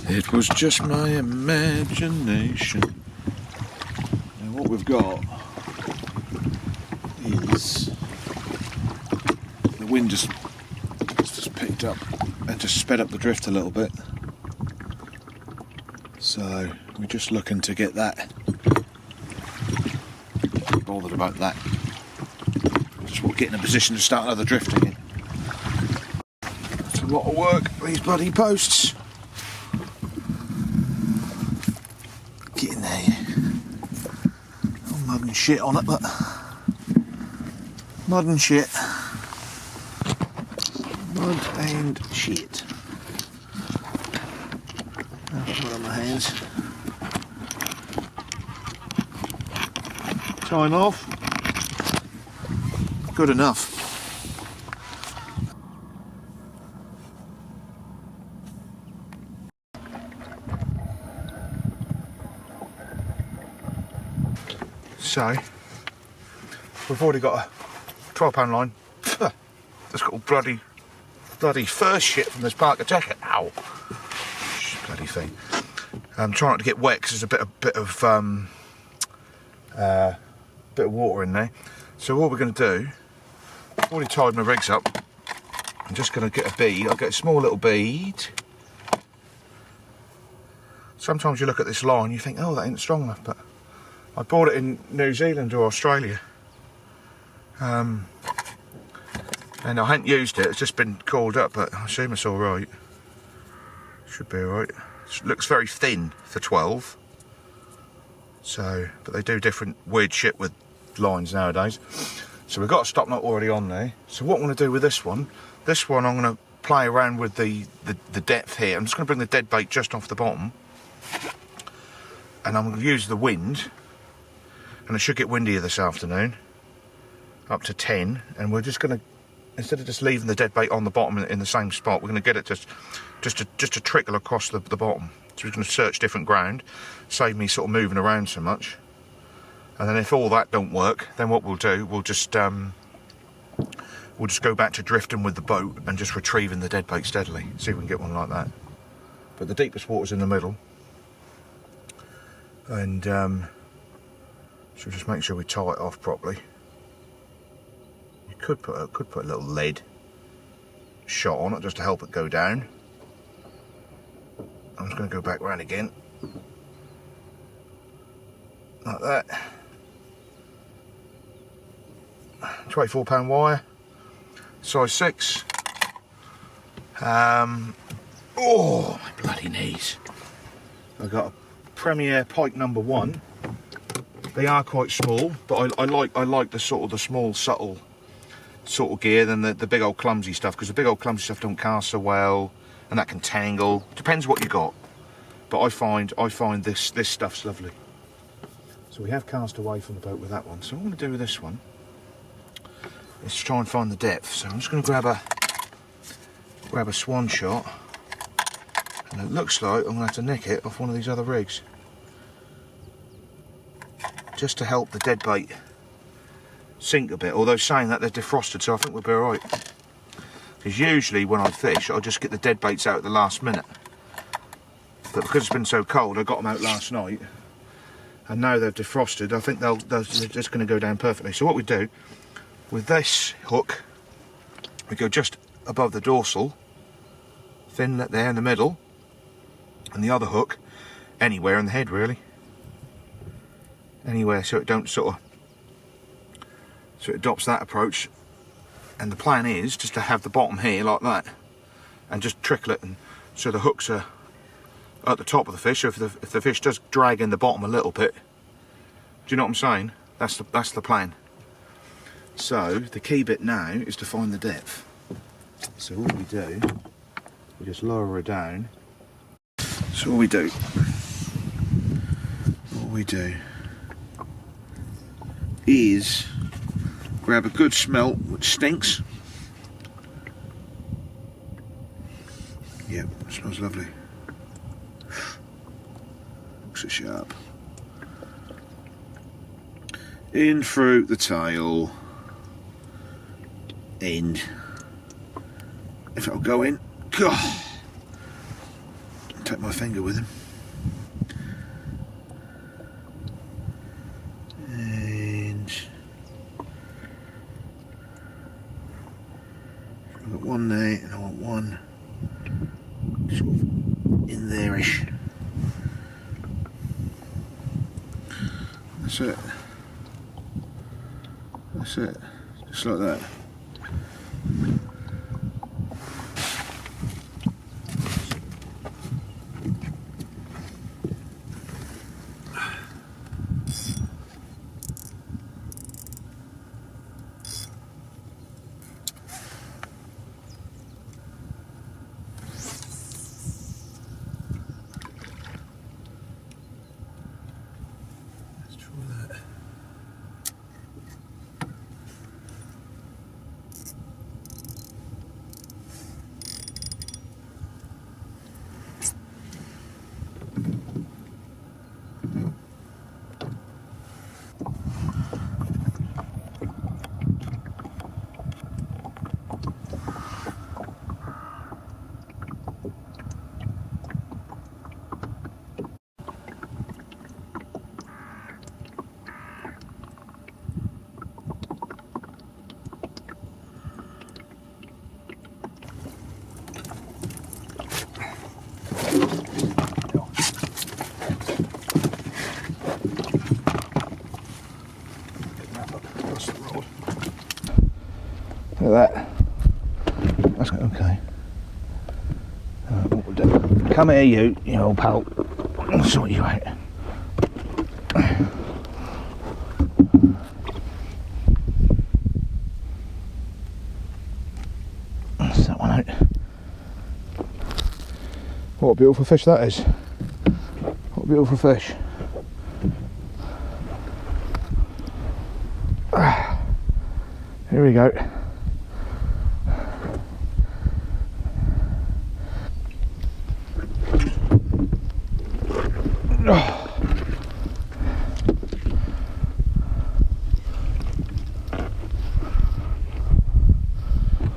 It was just my imagination. Now what we've got is the wind just picked up and just sped up the drift a little bit. So we're just looking to get that. Not bothered about that. Just want to get in a position to start another drift again. It's a lot of work, these bloody posts. Get in there. Oh, mud and shit on it, but mud and shit. Mud and shit. I've got on my hands. Time off. Good enough. So, we've already got a 12-pound line. That's got all bloody fur shit from this Parker jacket. Ow! Bloody thing. I'm trying not to get wet because there's a bit of water in there. So what we're going to do, I've already tied my rigs up. I'm just going to get a bead. I'll get a small little bead. Sometimes you look at this line, you think, oh, that ain't strong enough, but I bought it in New Zealand or Australia. And I hadn't used it, it's just been called up, but I assume it's alright. Should be alright. It looks very thin for 12. So, but they do different weird shit with lines nowadays. So we've got a stop knot already on there. So what I'm going to do with this one I'm going to play around with the depth here. I'm just going to bring the dead bait just off the bottom. And I'm going to use the wind. And it should get windier this afternoon. Up to 10. And we're just going to, instead of just leaving the dead bait on the bottom in the same spot, we're going to get it just to trickle across the bottom. So we're going to search different ground, save me sort of moving around so much. And then if all that don't work, then what we'll do, we'll just go back to drifting with the boat and just retrieving the dead bait steadily. See if we can get one like that. But the deepest water's in the middle. And so just make sure we tie it off properly. You could put a little lead shot on it just to help it go down. I'm just going to go back round again. Like that. 24-pound wire. Size 6. Oh, my bloody knees. I've got a Premier Pike number 1. They are quite small, but I like the sort of the small, subtle sort of gear than the big old clumsy stuff, because the big old clumsy stuff don't cast so well, and that can tangle. Depends what you got. But I find this stuff's lovely. So we have cast away from the boat with that one. So what I'm going to do with this one is try and find the depth. So I'm just going to grab a swan shot, and it looks like I'm going to have to nick it off one of these other rigs, just to help the dead bait sink a bit. Although saying that, they're defrosted, so I think we'll be alright. Because usually when I fish, I'll just get the dead baits out at the last minute. But because it's been so cold, I got them out last night, and now they're defrosted. I think they're just going to go down perfectly. So what we do with this hook, we go just above the dorsal, thin let there in the middle, and the other hook anywhere in the head really. Anywhere, so it don't so it adopts that approach. And the plan is just to have the bottom here like that, and just trickle it, and so the hooks are at the top of the fish. So if the fish does drag in the bottom a little bit, do you know what I'm saying? That's the plan. So the key bit now is to find the depth. So what we do, we just lower her down. So what we do is grab a good smelt which stinks. Yep, smells lovely. Looks so sharp. In through the tail. End. If it'll go in. God. Take check my finger with him. And I've got one there, and I want one sort of in there-ish. That's it. That's it. Just like that. Look at that. That's okay. What we'll do. Come here, you old pal. I'll sort you out. That's that one out. What a beautiful fish that is. What a beautiful fish. Here we go.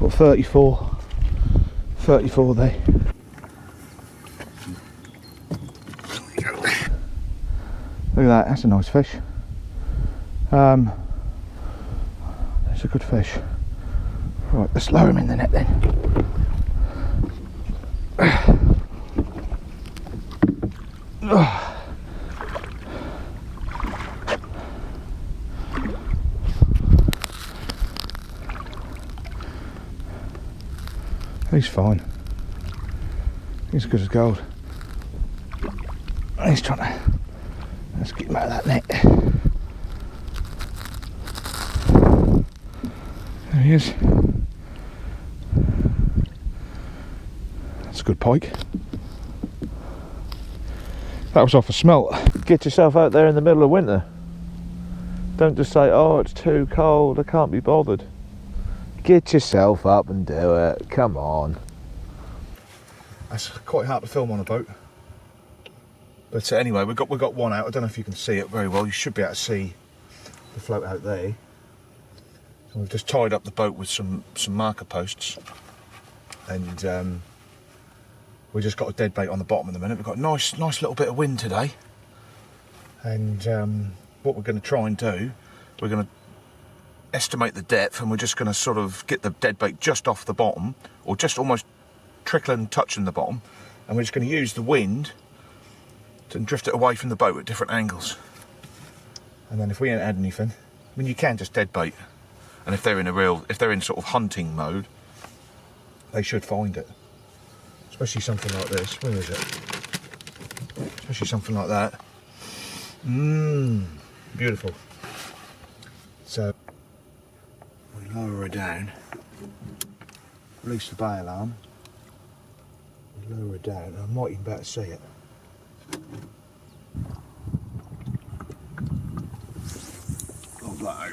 Got 34 there. Look at that, that's a nice fish. That's a good fish. Right, let's lower him in the net then. He's fine. He's good as gold. He's trying to... Let's get him out of that net. There he is. That's a good pike. That was off a smelt. Get yourself out there in the middle of winter. Don't just say, oh, it's too cold, I can't be bothered. Get yourself up and do it. Come on. That's quite hard to film on a boat. But anyway, we've got one out. I don't know if you can see it very well. You should be able to see the float out there. So we've just tied up the boat with some marker posts, and we've just got a dead bait on the bottom at the minute. We've got a nice little bit of wind today, and what we're going to try and do, we're going to estimate the depth, and we're just going to sort of get the dead bait just off the bottom, or just almost trickling, touching the bottom, and we're just going to use the wind to drift it away from the boat at different angles. And then if we ain't had anything, I mean, you can just dead bait, and if they're in sort of hunting mode, they should find it. Especially something like this. Where is it? Especially something like that. Beautiful. So we lower her down, release the bail arm, we lower her down, and I might even be able to see it. Lob that out.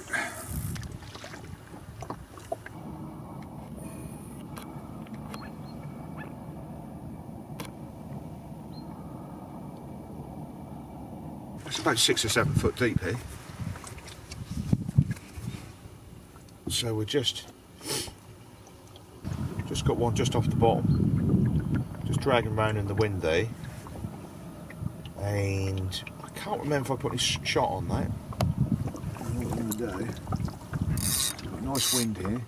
It's about 6 or 7 foot deep here. So we're just got one just off the bottom, just dragging around in the wind there. And I can't remember if I put any shot on that. What we're going to do, got a nice wind here.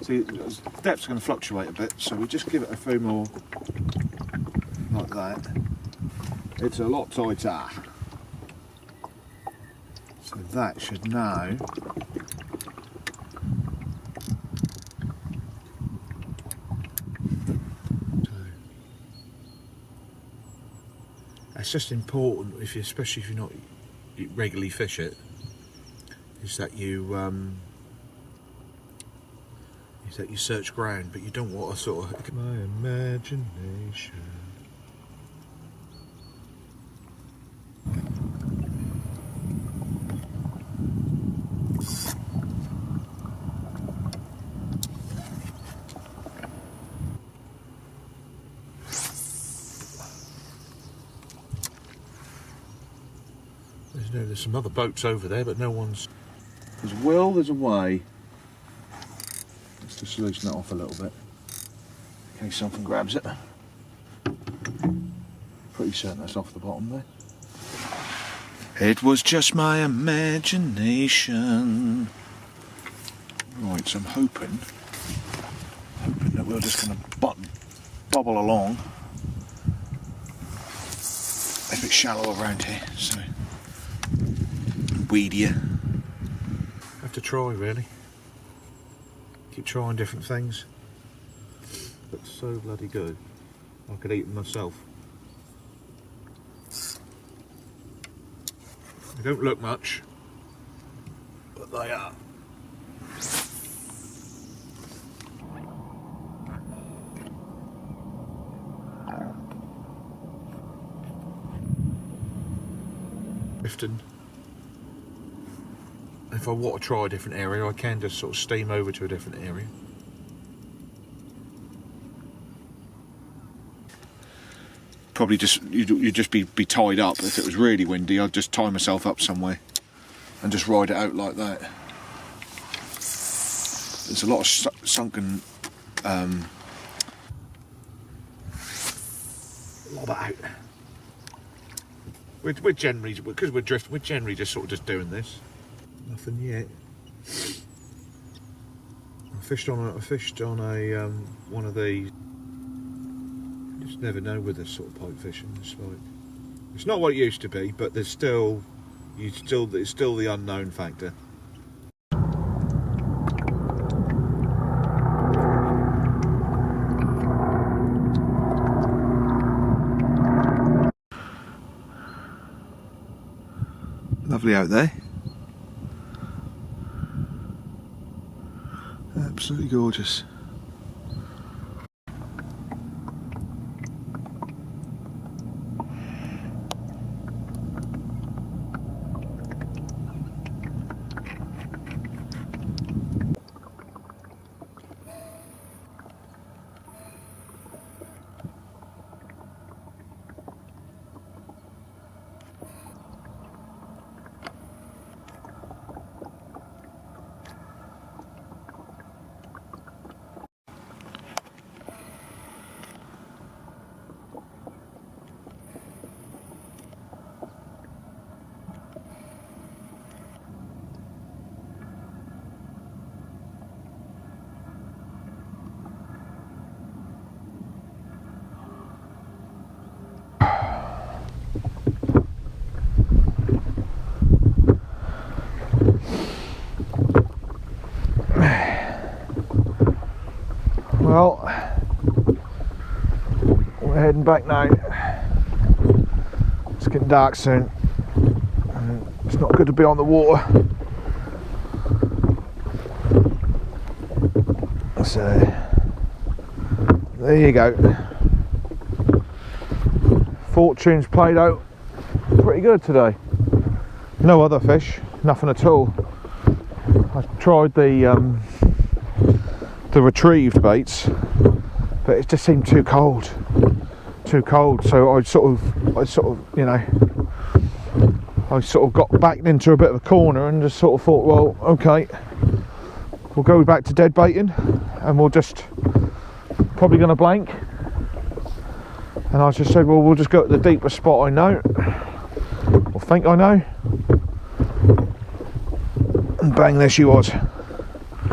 See, the depth's going to fluctuate a bit, so we just give it a few more like that. It's a lot tighter. So that should now it's just important, especially if you regularly fish it, is that you search ground, but you don't want to sort of my imagination. There's some other boats over there, but no one's. There's a will, there's a way. Let's just loosen that off a little bit in case something grabs it. Pretty certain that's off the bottom there. It was just my imagination. Right, so I'm hoping that we're just going to bobble along. It's a bit shallow around here, so weedier. Have to try, really. Keep trying different things. Looks so bloody good. I could eat them myself. They don't look much, but they are. Drifting. If I want to try a different area, I can just sort of steam over to a different area. Probably just you'd just be tied up. If it was really windy, I'd just tie myself up somewhere and just ride it out like that. There's a lot of sunken lob it out. We're generally, because we're drifting, we're generally just sort of just doing this. Nothing yet. I fished on a one of these. You just never know with this sort of pike fishing. It's not what it used to be, but there's still it's still the unknown factor. Lovely out there. Absolutely gorgeous. Well, we're heading back now. It's getting dark soon. It's not good to be on the water. So, there you go. Fortune's played out pretty good today. No other fish, nothing at all. I tried the retrieved baits, but it just seemed too cold, so I sort of you know, I sort of got backed into a bit of a corner and just sort of thought, well, okay, we'll go back to dead baiting and we'll just probably gonna blank. And I just said, well, we'll just go to the deepest spot I know. think I know. And bang, there she was.